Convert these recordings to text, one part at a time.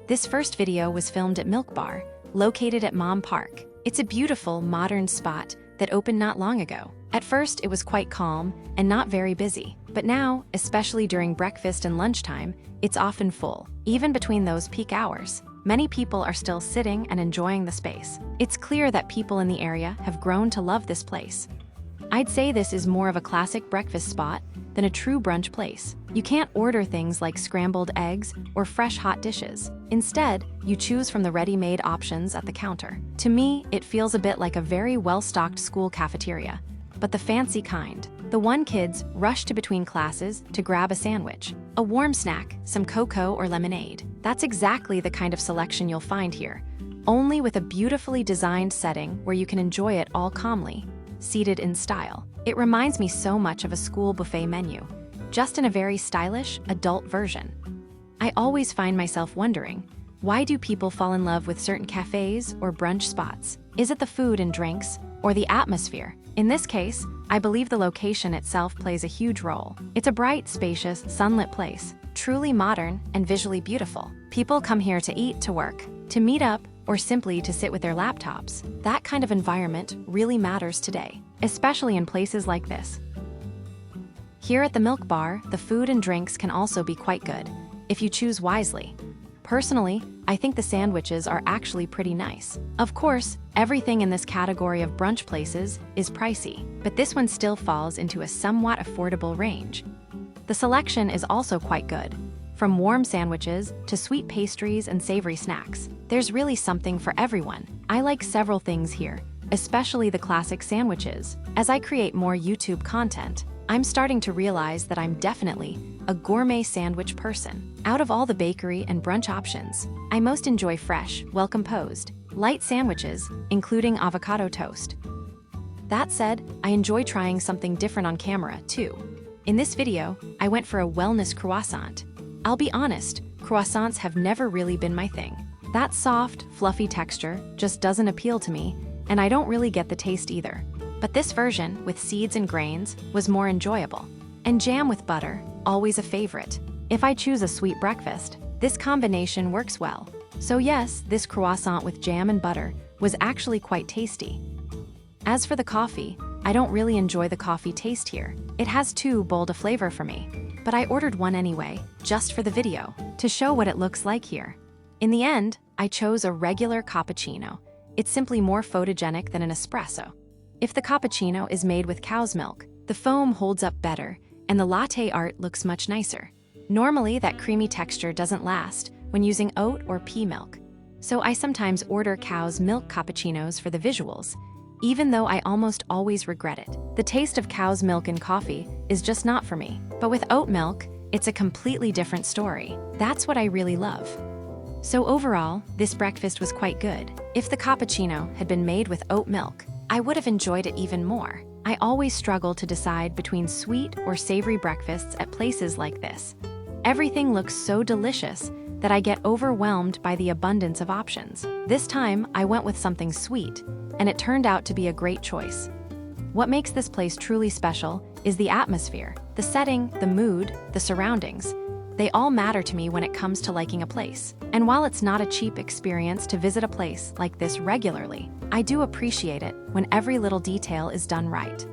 This first video was filmed at MilkBar, located at Mom Park. It's a beautiful, modern spot that opened not long ago. At first, it was quite calm and not very busy, but now, especially during breakfast and lunchtime, it's often full. Even between those peak hours, many people are still sitting and enjoying the space. It's clear that people in the area have grown to love this place. I'd say this is more of a classic breakfast spot than a true brunch place. You can't order things like scrambled eggs or fresh hot dishes. Instead, you choose from the ready-made options at the counter. To me, it feels a bit like a very well-stocked school cafeteria, but the fancy kind. The one kids rush to between classes to grab a sandwich, a warm snack, some cocoa or lemonade. That's exactly the kind of selection you'll find here, only with a beautifully designed setting where you can enjoy it all calmly, seated in style. It reminds me so much of a school buffet menu, just in a very stylish, adult version. I always find myself wondering, why do people fall in love with certain cafes or brunch spots? Is it the food and drinks, or the atmosphere? In this case, I believe the location itself plays a huge role. It's a bright, spacious, sunlit place, truly modern and visually beautiful. People come here to eat, to work, to meet up, or simply to sit with their laptops. That kind of environment really matters today, especially in places like this. Here at the MilkBar, the food and drinks can also be quite good, if you choose wisely. Personally, I think the sandwiches are actually pretty nice. Of course, everything in this category of brunch places is pricey, but this one still falls into a somewhat affordable range. The selection is also quite good. From warm sandwiches to sweet pastries and savory snacks, there's really something for everyone. I like several things here, especially the classic sandwiches. As I create more YouTube content, I'm starting to realize that I'm definitely a gourmet sandwich person. Out of all the bakery and brunch options, I most enjoy fresh, well-composed, light sandwiches, including avocado toast. That said, I enjoy trying something different on camera, too. In this video, I went for a wellness croissant. I'll be honest, croissants have never really been my thing. That soft, fluffy texture just doesn't appeal to me, and I don't really get the taste either. But this version, with seeds and grains, was more enjoyable. And jam with butter, always a favorite. If I choose a sweet breakfast, this combination works well. So yes, this croissant with jam and butter was actually quite tasty. As for the coffee, I don't really enjoy the coffee taste here. It has too bold a flavor for me. But I ordered one anyway, just for the video, to show what it looks like here. In the end, I chose a regular cappuccino. It's simply more photogenic than an espresso. If the cappuccino is made with cow's milk, the foam holds up better, and the latte art looks much nicer. Normally, that creamy texture doesn't last when using oat or pea milk. So I sometimes order cow's milk cappuccinos for the visuals, even though I almost always regret it. The taste of cow's milk in coffee is just not for me. But with oat milk, it's a completely different story. That's what I really love. So overall, this breakfast was quite good. If the cappuccino had been made with oat milk, I would have enjoyed it even more. I always struggle to decide between sweet or savory breakfasts at places like this. Everything looks so delicious that I get overwhelmed by the abundance of options. This time, I went with something sweet, and it turned out to be a great choice. What makes this place truly special is the atmosphere, the setting, the mood, the surroundings. They all matter to me when it comes to liking a place. And while it's not a cheap experience to visit a place like this regularly, I do appreciate it when every little detail is done right.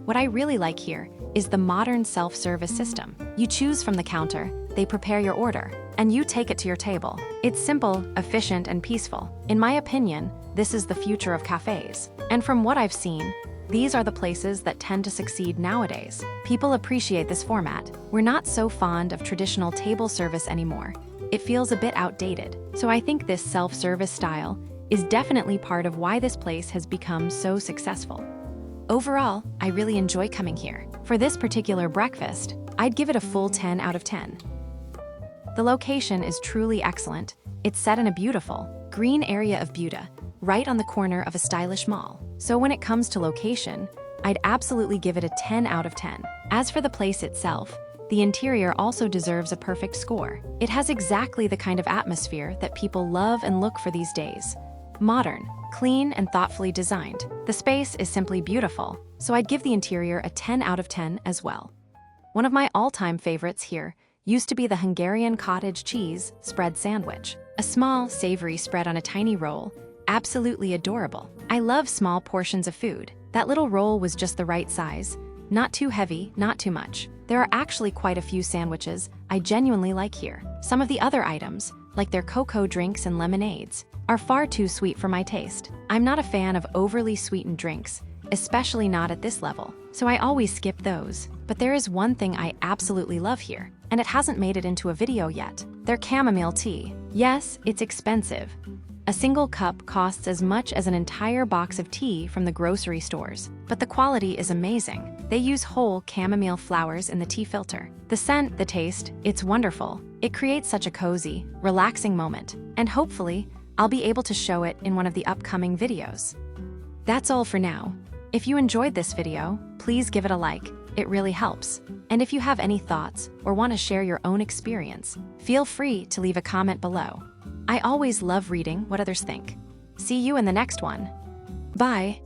What I really like here is the modern self-service system. You choose from the counter, they prepare your order, and you take it to your table. It's simple, efficient, and peaceful. In my opinion, this is the future of cafes. And from what I've seen, these are the places that tend to succeed nowadays. People appreciate this format. We're not so fond of traditional table service anymore. It feels a bit outdated. So I think this self-service style is definitely part of why this place has become so successful. Overall, I really enjoy coming here. For this particular breakfast, I'd give it a full 10 out of 10. The location is truly excellent. It's set in a beautiful, green area of Buda, right on the corner of a stylish mall. So when it comes to location, I'd absolutely give it a 10 out of 10. As for the place itself, the interior also deserves a perfect score. It has exactly the kind of atmosphere that people love and look for these days. Modern, clean, and thoughtfully designed. The space is simply beautiful, so I'd give the interior a 10 out of 10 as well. One of my all-time favorites here used to be the Hungarian cottage cheese spread sandwich. A small, savory spread on a tiny roll. Absolutely adorable. I love small portions of food. That little roll was just the right size. Not too heavy, not too much. There are actually quite a few sandwiches I genuinely like here. Some of the other items, like their cocoa drinks and lemonades, are far too sweet for my taste. I'm not a fan of overly sweetened drinks, especially not at this level, so I always skip those. But there is one thing I absolutely love here, and it hasn't made it into a video yet. Their chamomile tea. Yes, it's expensive. A single cup costs as much as an entire box of tea from the grocery stores, but the quality is amazing. They use whole chamomile flowers in the tea filter. The scent, the taste, it's wonderful. It creates such a cozy, relaxing moment, and hopefully, I'll be able to show it in one of the upcoming videos. That's all for now. If you enjoyed this video, please give it a like. It really helps. And if you have any thoughts or want to share your own experience, feel free to leave a comment below. I always love reading what others think. See you in the next one. Bye.